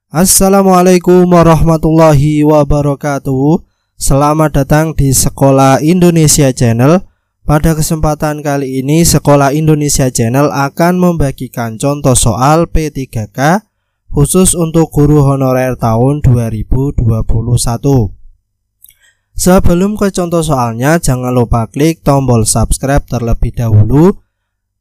Assalamualaikum warahmatullahi wabarakatuh. Selamat datang di Sekolah Indonesia Channel. Pada kesempatan kali ini Sekolah Indonesia Channel akan membagikan contoh soal P3K khusus untuk guru honorer tahun 2021. Sebelum ke contoh soalnya, jangan lupa klik tombol subscribe terlebih dahulu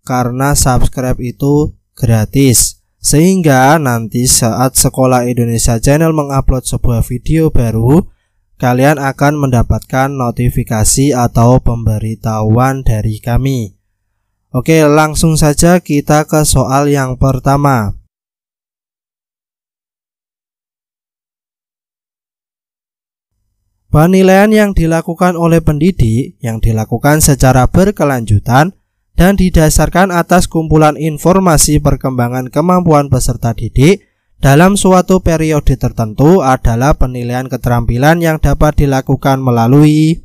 karena subscribe itu gratis. Sehingga nanti saat Sekolah Indonesia Channel mengupload sebuah video baru, kalian akan mendapatkan notifikasi atau pemberitahuan dari kami. Oke, langsung saja kita ke soal yang pertama. Penilaian yang dilakukan oleh pendidik yang dilakukan secara berkelanjutan dan didasarkan atas kumpulan informasi perkembangan kemampuan peserta didik dalam suatu periode tertentu adalah penilaian keterampilan yang dapat dilakukan melalui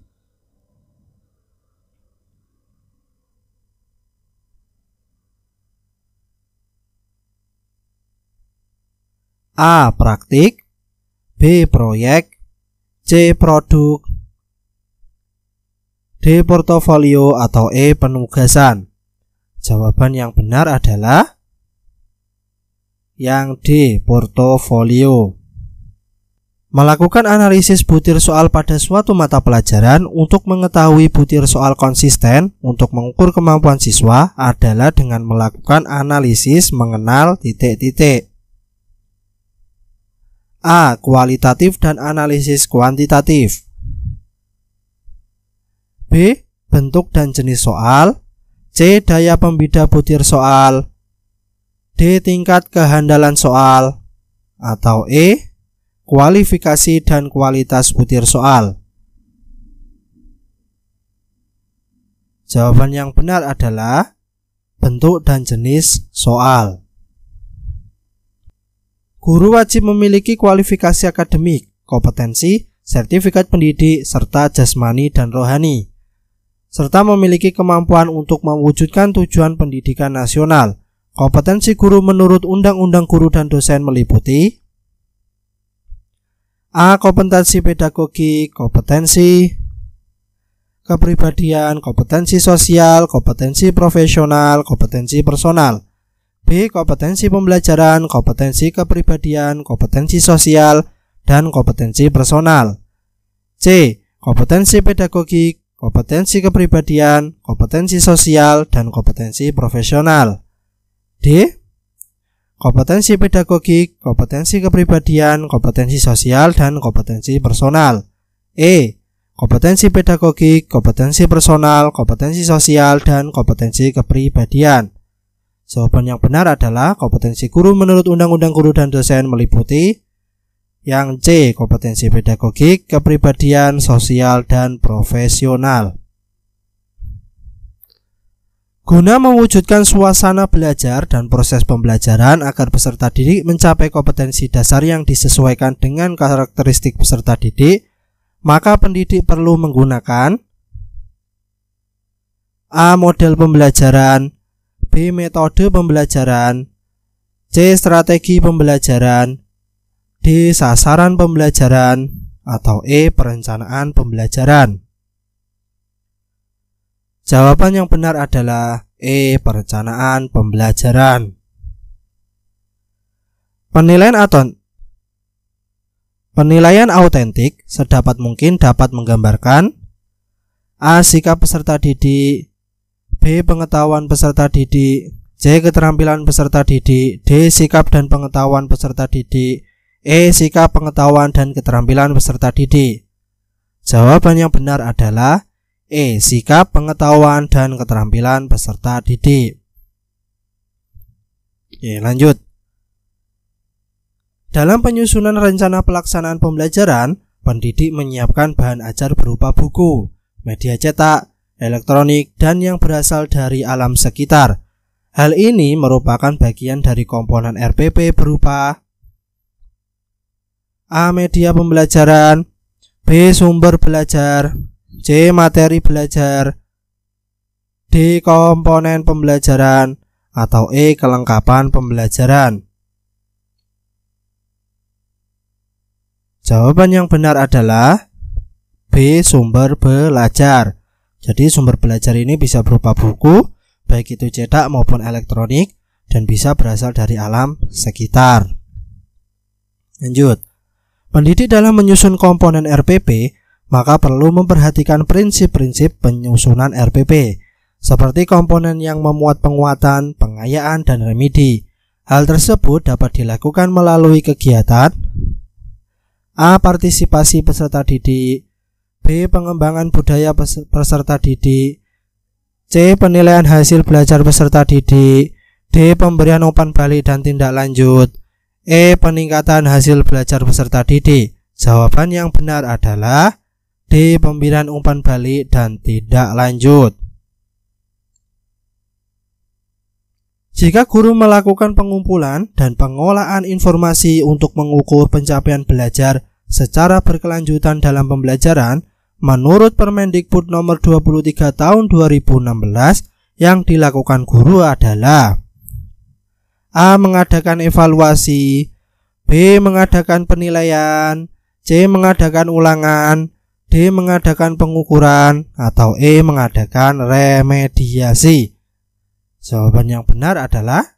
A. Praktik, B. Proyek, C. Produk, D. Portofolio, atau E. Penugasan. Jawaban yang benar adalah yang D. Portofolio. Melakukan analisis butir soal pada suatu mata pelajaran untuk mengetahui butir soal konsisten untuk mengukur kemampuan siswa adalah dengan melakukan analisis mengenal titik-titik. A. Kualitatif dan analisis kuantitatif. B. Bentuk dan jenis soal. C. Daya pembeda butir soal. D. Tingkat kehandalan soal. Atau E. Kualifikasi dan kualitas butir soal. Jawaban yang benar adalah bentuk dan jenis soal. Guru wajib memiliki kualifikasi akademik, kompetensi, sertifikat pendidik, serta jasmani dan rohani, serta memiliki kemampuan untuk mewujudkan tujuan pendidikan nasional. Kompetensi guru menurut Undang-Undang Guru dan Dosen meliputi A. Kompetensi pedagogik, kompetensi kepribadian, kompetensi sosial, kompetensi profesional, kompetensi personal. B. Kompetensi pembelajaran, kompetensi kepribadian, kompetensi sosial, dan kompetensi personal. C. Kompetensi pedagogik, kompetensi kepribadian, kompetensi sosial, dan kompetensi profesional. D. Kompetensi pedagogik, kompetensi kepribadian, kompetensi sosial, dan kompetensi personal. E. Kompetensi pedagogik, kompetensi personal, kompetensi sosial, dan kompetensi kepribadian. Jawaban yang benar adalah kompetensi guru menurut Undang-Undang Guru dan Dosen meliputi yang C. Kompetensi pedagogik, kepribadian, sosial, dan profesional. Guna mewujudkan suasana belajar dan proses pembelajaran agar peserta didik mencapai kompetensi dasar yang disesuaikan dengan karakteristik peserta didik, maka pendidik perlu menggunakan A. Model pembelajaran, B. Metode pembelajaran, C. Strategi pembelajaran, D. Sasaran pembelajaran, atau E. Perencanaan pembelajaran. Jawaban yang benar adalah E. Perencanaan pembelajaran. Penilaian autentik sedapat mungkin dapat menggambarkan A. Sikap peserta didik, B. Pengetahuan peserta didik, C. Keterampilan peserta didik, D. Sikap dan pengetahuan peserta didik, E. Sikap, pengetahuan, dan keterampilan peserta didik. Jawaban yang benar adalah E. Sikap, pengetahuan, dan keterampilan peserta didik. Oke, lanjut. Dalam penyusunan rencana pelaksanaan pembelajaran, pendidik menyiapkan bahan ajar berupa buku, media cetak, elektronik, dan yang berasal dari alam sekitar. Hal ini merupakan bagian dari komponen RPP berupa A. Media pembelajaran, B. Sumber belajar, C. Materi belajar, D. Komponen pembelajaran, atau E. Kelengkapan pembelajaran. Jawaban yang benar adalah B. Sumber belajar. Jadi sumber belajar ini bisa berupa buku, baik itu cetak maupun elektronik, dan bisa berasal dari alam sekitar. Lanjut. Pendidik dalam menyusun komponen RPP maka perlu memperhatikan prinsip-prinsip penyusunan RPP, seperti komponen yang memuat penguatan, pengayaan, dan remedi. Hal tersebut dapat dilakukan melalui kegiatan A. Partisipasi peserta didik, B. Pengembangan budaya peserta didik, C. Penilaian hasil belajar peserta didik, D. Pemberian umpan balik dan tindak lanjut, E. Peningkatan hasil belajar peserta didik. Jawaban yang benar adalah D. Pemberian umpan balik dan tindak lanjut. Jika guru melakukan pengumpulan dan pengolahan informasi untuk mengukur pencapaian belajar secara berkelanjutan dalam pembelajaran, menurut Permendikbud nomor 23 tahun 2016, yang dilakukan guru adalah A. Mengadakan evaluasi, B. Mengadakan penilaian, C. Mengadakan ulangan, D. Mengadakan pengukuran, atau E. Mengadakan remediasi. Jawaban yang benar adalah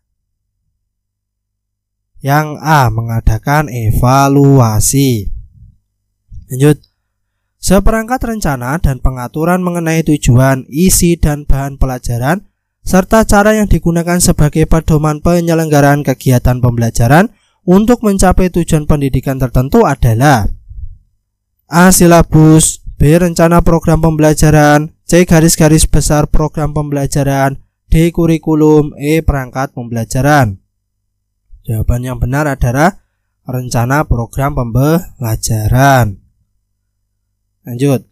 yang A. Mengadakan evaluasi. Lanjut. Seperangkat rencana dan pengaturan mengenai tujuan, isi, dan bahan pelajaran serta cara yang digunakan sebagai pedoman penyelenggaraan kegiatan pembelajaran untuk mencapai tujuan pendidikan tertentu adalah A. Silabus, B. Rencana program pembelajaran, C. Garis-garis besar program pembelajaran, D. Kurikulum, E. Perangkat pembelajaran. Jawaban yang benar adalah rencana program pembelajaran. Lanjut.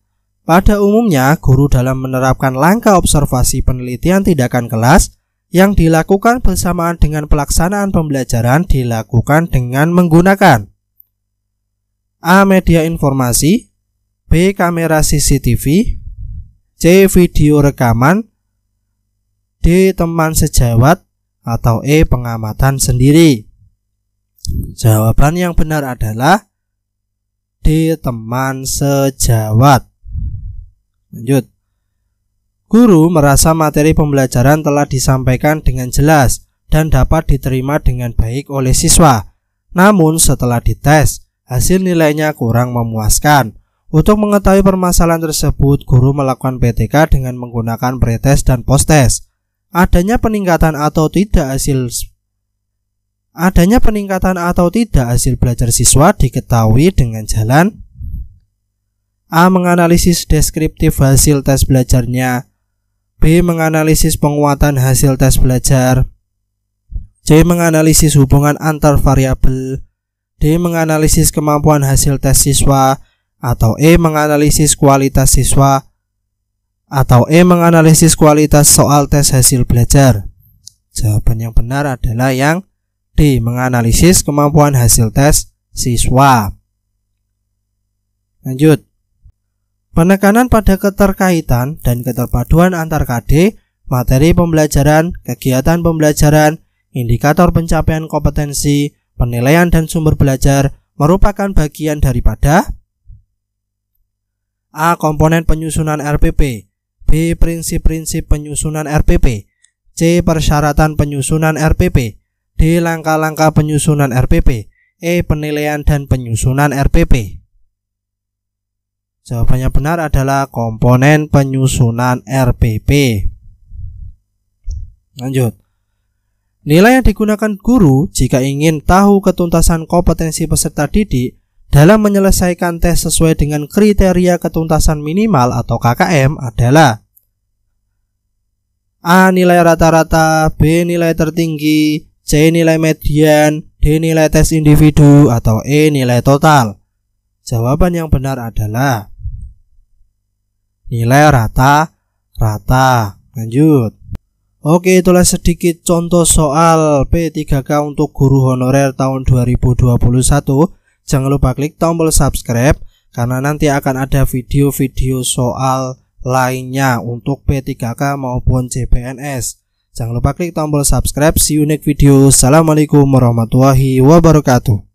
Pada umumnya, guru dalam menerapkan langkah observasi penelitian tindakan kelas yang dilakukan bersamaan dengan pelaksanaan pembelajaran dilakukan dengan menggunakan A. Media informasi, B. Kamera CCTV, C. Video rekaman, D. Teman sejawat, atau E. Pengamatan sendiri. Jawaban yang benar adalah D. Teman sejawat. Lanjut. Guru merasa materi pembelajaran telah disampaikan dengan jelas dan dapat diterima dengan baik oleh siswa. Namun setelah dites, hasil nilainya kurang memuaskan. Untuk mengetahui permasalahan tersebut, guru melakukan PTK dengan menggunakan pretest dan posttest. Adanya peningkatan atau tidak hasil belajar siswa diketahui dengan jalan A. Menganalisis deskriptif hasil tes belajarnya, B. Menganalisis penguatan hasil tes belajar, C. Menganalisis hubungan antar variabel, D. Menganalisis kemampuan hasil tes siswa, atau E. Menganalisis kualitas siswa, atau E. Menganalisis kualitas soal tes hasil belajar. Jawaban yang benar adalah yang D. Menganalisis kemampuan hasil tes siswa. Lanjut. Penekanan pada keterkaitan dan keterpaduan antar KD, materi pembelajaran, kegiatan pembelajaran, indikator pencapaian kompetensi, penilaian dan sumber belajar merupakan bagian daripada A. Komponen penyusunan RPP, B. Prinsip-prinsip penyusunan RPP, C. Persyaratan penyusunan RPP, D. Langkah-langkah penyusunan RPP, E. Penilaian dan penyusunan RPP. Jawabannya benar adalah komponen penyusunan RPP. Lanjut. Nilai yang digunakan guru jika ingin tahu ketuntasan kompetensi peserta didik dalam menyelesaikan tes sesuai dengan kriteria ketuntasan minimal atau KKM adalah A. Nilai rata-rata, B. Nilai tertinggi, C. Nilai median, D. Nilai tes individu, atau E. Nilai total. Jawaban yang benar adalah nilai rata-rata. Lanjut. Oke, itulah sedikit contoh soal P3K untuk guru honorer tahun 2021. Jangan lupa klik tombol subscribe karena nanti akan ada video-video soal lainnya untuk P3K maupun CPNS. Jangan lupa klik tombol subscribe. See you next video. Assalamualaikum warahmatullahi wabarakatuh.